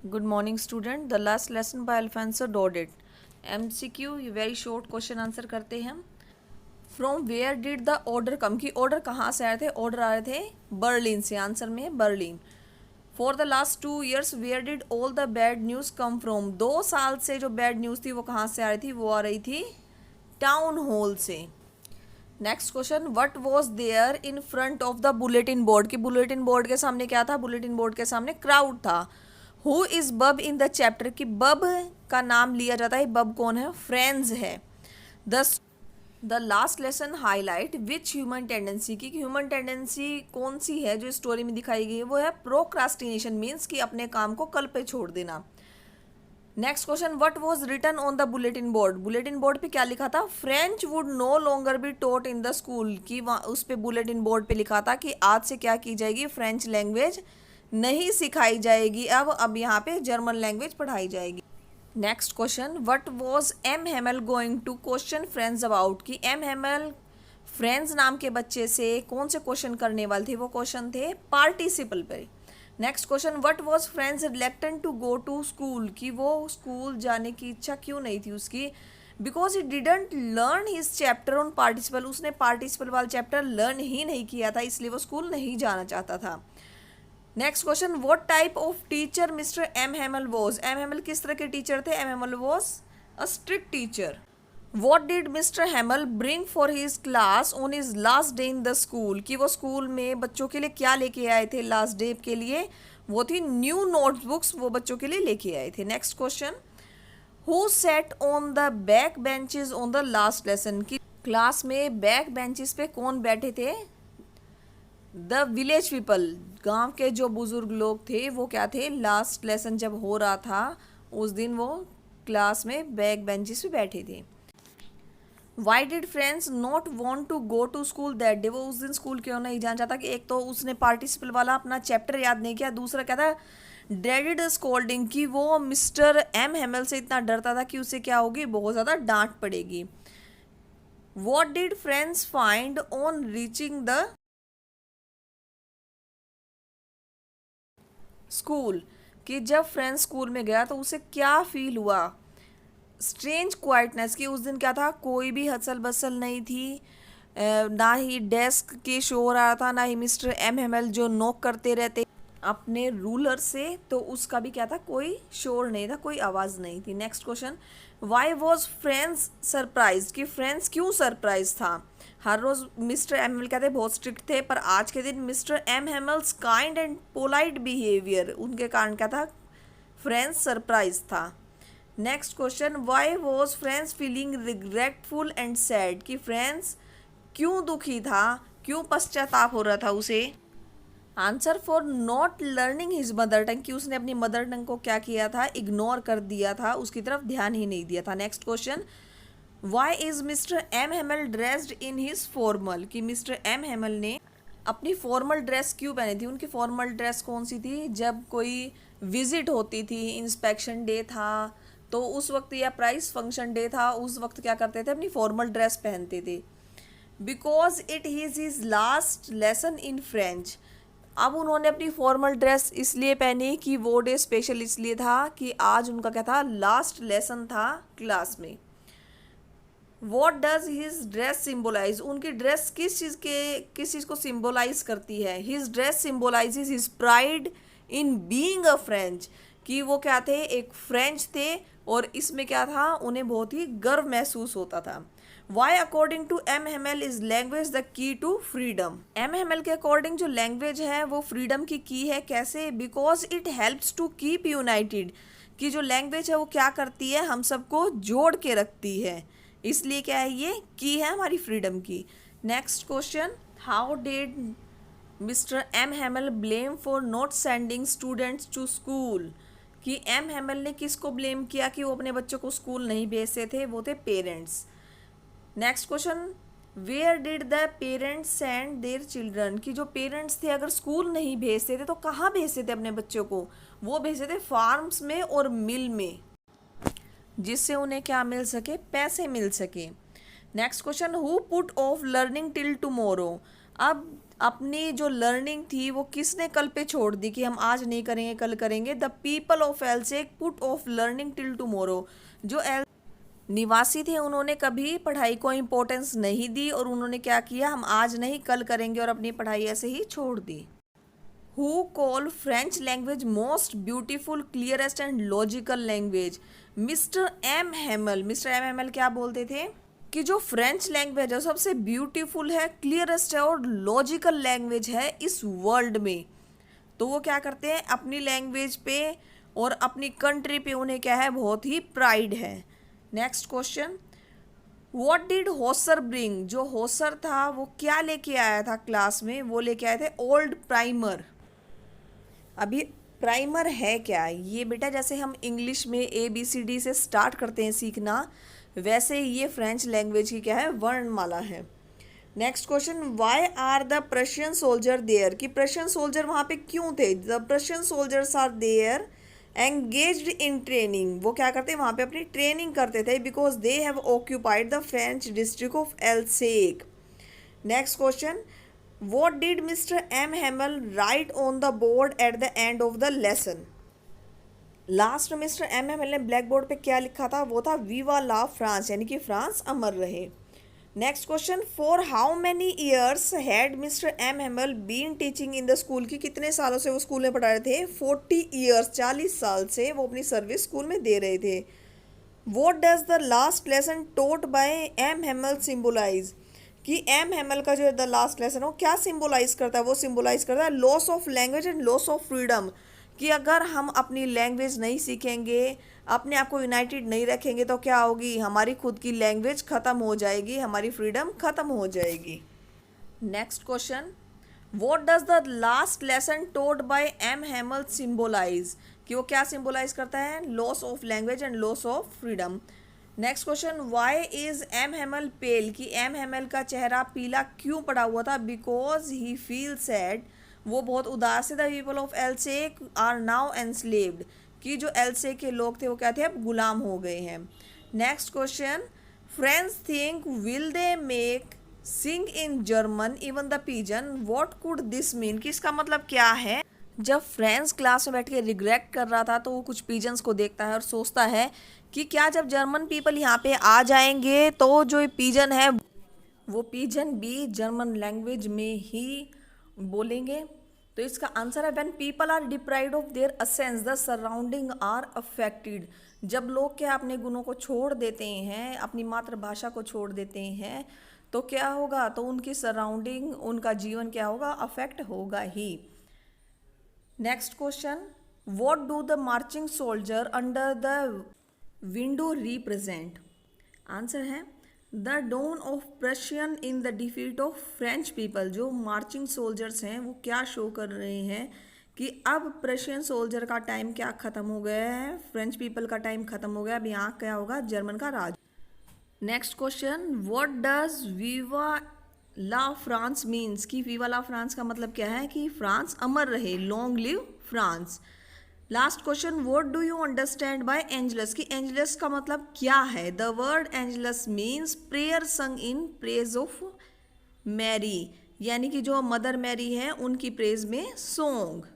Good morning, student. The last lesson by Alfonso Daudet. MCQ ये very short question answer करते हैं हम. From where did the order come? कि order कहाँ से आए थे? Order आ रहे थे बर्लिन से. आंसर में Berlin. For the last 2 years, where did all the bad news come from? 2 साल से जो bad news थी वो कहाँ से आ रही थी? वो आ रही थी टाउन हॉल से. Next question, what was there in front of the bulletin board? कि बुलेटिन बोर्ड के सामने क्या था? बुलेटिन बोर्ड के सामने क्राउड था. हु इज बब इन द चैप्टर? कि बब का नाम लिया जाता है. बब कौन है? फ्रेंड्स है. The last lesson highlight which human tendency? की ह्यूमन टेंडेंसी कौन सी है जो स्टोरी में दिखाई गई है? वो है प्रोक्रास्टिनेशन, मीन्स कि अपने काम को कल पे छोड़ देना. Next question, what was written on the bulletin board? Bulletin board पे क्या लिखा था? French would no longer be taught in the school. की उस पे बुलेटिन बोर्ड पे लिखा था कि आज से क्या की जाएगी? फ्रेंच लैंग्वेज नहीं सिखाई जाएगी. अब यहाँ पे जर्मन लैंग्वेज पढ़ाई जाएगी. Next question, what was M Hamel going to question Franz about? कि एम हेमल फ्रेंड्स नाम के बच्चे से कौन से क्वेश्चन करने वाले थे? वो क्वेश्चन थे पार्टिसिपल पे. Next question, what was friends reluctant to go to school? कि वो स्कूल जाने की इच्छा क्यों नहीं थी उसकी? Because he didn't learn his chapter on participle. उसने पार्टिसिपल वाला चैप्टर लर्न ही नहीं किया था, इसलिए वो स्कूल नहीं जाना चाहता था. Next question, what type of teacher mister M Hamel was? M Hamel किस तरह के टीचर थे? M Hamel was a strict teacher. What did mister Hamel bring for his class on his last day in the school? कि वो school में बच्चों के लिए क्या लेके आए थे लास्ट डे के लिए? वो थी न्यू नोटबुक्स, वो बच्चों के लिए लेके आए थे. Next question, who set on the back benches on the last lesson? की क्लास में बैक बेंचेस पे कौन बैठे थे? The village people. गांव के जो बुजुर्ग लोग थे वो क्या थे? लास्ट लेसन जब हो रहा था उस दिन वो क्लास में बैक बेंचेस पे बैठे थे. Why did friends not want to go to school that day? वो उस दिन स्कूल क्यों नहीं जाना चाहता? कि एक तो उसने पार्टिसिपल वाला अपना चैप्टर याद नहीं किया, दूसरा क्या था? Dreaded scolding. कि वो मिस्टर एम हेमल से इतना डरता था कि उसे क्या होगी? बहुत ज़्यादा डांट पड़ेगी. What did friends find on reaching the school? कि जब फ्रेंड्स स्कूल में गया तो उसे क्या फील हुआ? Strange quietness. की उस दिन क्या था? कोई भी हसल बसल नहीं थी, ना ही डेस्क के शोर आ रहा था, ना ही मिस्टर एम हेमल जो नॉक करते रहते अपने रूलर से, तो उसका भी क्या था? कोई शोर नहीं था, कोई आवाज़ नहीं थी. Next question, why was friends surprise? कि फ्रेंड्स क्यों सरप्राइज था? हर रोज़ मिस्टर एम हेमल कहते बहुत स्ट्रिक्ट थे, पर आज के दिन mister M Hamel's kind and polite behaviour, उनके कारण क्या था? फ्रेंड्स सरप्राइज था. Next question, why was Franz feeling regretful and sad? कि फ्रेंड्स क्यों दुखी था, क्यों पश्चाताप हो रहा था उसे? Answer, for not learning his mother tongue. कि उसने अपनी मदर टंग को क्या किया था? इग्नोर कर दिया था, उसकी तरफ ध्यान ही नहीं दिया था. Next question, why is mister M Hamel dressed in his formal? कि मिस्टर एम हेमल ने अपनी फॉर्मल ड्रेस क्यों पहनी थी? उनकी फॉर्मल ड्रेस कौन सी थी? जब कोई विजिट होती थी, इंस्पेक्शन डे था, तो उस वक्त या प्राइस फंक्शन डे था, उस वक्त क्या करते थे? अपनी फॉर्मल ड्रेस पहनते थे. Because it is his last lesson in French. अब उन्होंने अपनी फॉर्मल ड्रेस इसलिए पहनी कि वो डे स्पेशल इसलिए था कि आज उनका क्या था? लास्ट लेसन था क्लास में. What does his dress symbolise? उनकी ड्रेस किस चीज़ को सिम्बोलाइज करती है? His dress symbolise his pride in being a French. कि वो क्या थे? एक फ्रेंच थे, और इसमें क्या था? उन्हें बहुत ही गर्व महसूस होता था. Why according to M Hamel is language the key to freedom? M Hamel के अकॉर्डिंग जो लैंग्वेज है वो फ्रीडम की है. कैसे? Because it helps to keep united. कि जो लैंग्वेज है वो क्या करती है? हम सबको जोड़ के रखती है, इसलिए क्या है? ये की है हमारी फ्रीडम की. Next question, how did mister M Hamel blame for not sending students to school? कि एम हेमल ने किसको ब्लेम किया कि वो अपने बच्चों को स्कूल नहीं भेजते थे? वो थे parents. Next question, where did the parents send their children? कि जो पेरेंट्स थे अगर स्कूल नहीं भेजते थे तो कहाँ भेजते थे अपने बच्चों को? वो भेजते थे फार्म्स में और मिल में, जिससे उन्हें क्या मिल सके? पैसे मिल सके. Next question, who put off learning till tomorrow? अब अपनी जो लर्निंग थी वो किसने कल पे छोड़ दी कि हम आज नहीं करेंगे कल करेंगे। The people of Alsace put off learning till tomorrow. जो एल निवासी थे उन्होंने कभी पढ़ाई को इम्पोर्टेंस नहीं दी और उन्होंने क्या किया, हम आज नहीं कल करेंगे और अपनी पढ़ाई ऐसे ही छोड़ दी। Who call French language most beautiful clearest and logical language. Mister M Hamel. Mister M Hamel क्या बोलते थे कि जो फ्रेंच लैंग्वेज है सबसे ब्यूटीफुल है, क्लियरेस्ट है और लॉजिकल लैंग्वेज है इस वर्ल्ड में। तो वो क्या करते हैं, अपनी लैंग्वेज पे और अपनी कंट्री पे उन्हें क्या है, बहुत ही प्राइड है। Next question, what did Hauser bring. जो होसर था वो क्या लेके आया था क्लास में, वो लेके आए थे ओल्ड प्राइमर। अभी प्राइमर है क्या, ये बेटा जैसे हम इंग्लिश में ABCD से स्टार्ट करते हैं सीखना, वैसे ही ये फ्रेंच लैंग्वेज की क्या है, वर्णमाला है। Next question, why are the Prussian soldier there. कि प्रशियन सोल्जर वहाँ पे क्यों थे। The Prussian soldiers are there engaged in training. वो क्या करते हैं, वहाँ पे अपनी ट्रेनिंग करते थे, because they have occupied the French district of Alsace. Next question, what did Mr. M. Hamel write on the board at the end of the lesson। Last में मिस्टर एम हेमल ने black board पे क्या लिखा था, वो था Viva la France, यानी कि फ्रांस अमर रहे। Next question, for how many years had mister M Hamel been teaching in the school. की कितने सालों से वो स्कूल में पढ़ा रहे थे, 40 ईयर्स, 40 साल से वो अपनी सर्विस स्कूल में दे रहे थे। What does the last lesson taught by M Hamel symbolise. कि एम हेमल का जो द लास्ट लेसन है वो क्या सिंबलाइज करता है, वो सिंबलाइज करता है loss of language and loss of freedom. कि अगर हम अपनी लैंग्वेज नहीं सीखेंगे, अपने आप को यूनाइटेड नहीं रखेंगे तो क्या होगी, हमारी खुद की लैंग्वेज ख़त्म हो जाएगी, हमारी फ्रीडम ख़त्म हो जाएगी। Next question, what does the last lesson taught by M Hamel symbolise. कि वो क्या सिंबलाइज करता है, loss of language and loss of freedom. Next question, why is M Hamel pale. कि एम हेमल का चेहरा पीला क्यों पड़ा हुआ था, बिकॉज ही फील सैड, वो बहुत उदास है। The people of Alsace are now enslaved. कि जो एल्सेक के लोग थे वो क्या थे, अब गुलाम हो गए हैं। Next question, friends think will they make sing in German even the pigeon, what could this mean. कि इसका मतलब क्या है। जब फ्रेंड्स क्लास में बैठ के रिग्रेट कर रहा था तो वो कुछ पिजन्स को देखता है और सोचता है कि क्या जब जर्मन पीपल यहाँ पे आ जाएंगे तो जो ये पिजन है वो पिजन भी जर्मन लैंग्वेज में ही बोलेंगे। तो इसका आंसर है when people are deprived of their essence the surrounding are affected. जब लोग क्या अपने गुणों को छोड़ देते हैं, अपनी मातृभाषा को छोड़ देते हैं, तो क्या होगा, तो उनकी सराउंडिंग, उनका जीवन क्या होगा, अफेक्ट होगा ही। Next question, what do the marching soldier under the window represent. Answer है the dawn of Prussian in the defeat of French people. जो मार्चिंग सोल्जर्स हैं वो क्या शो कर रहे हैं कि अब प्रशियन सोल्जर का टाइम क्या ख़त्म हो गया है, फ्रेंच पीपल का टाइम ख़त्म हो गया, अब यहाँ क्या होगा, जर्मन का राज। Next question, what does viva la France means. कि वीवा ला फ्रांस का मतलब क्या है, कि फ्रांस अमर रहे, long live France. Last question, what do you understand by Angelus. कि एंजलस का मतलब क्या है। The word Angelus means prayer song in praise of Mary, यानी कि जो मदर मैरी है उनकी प्रेज में सॉन्ग।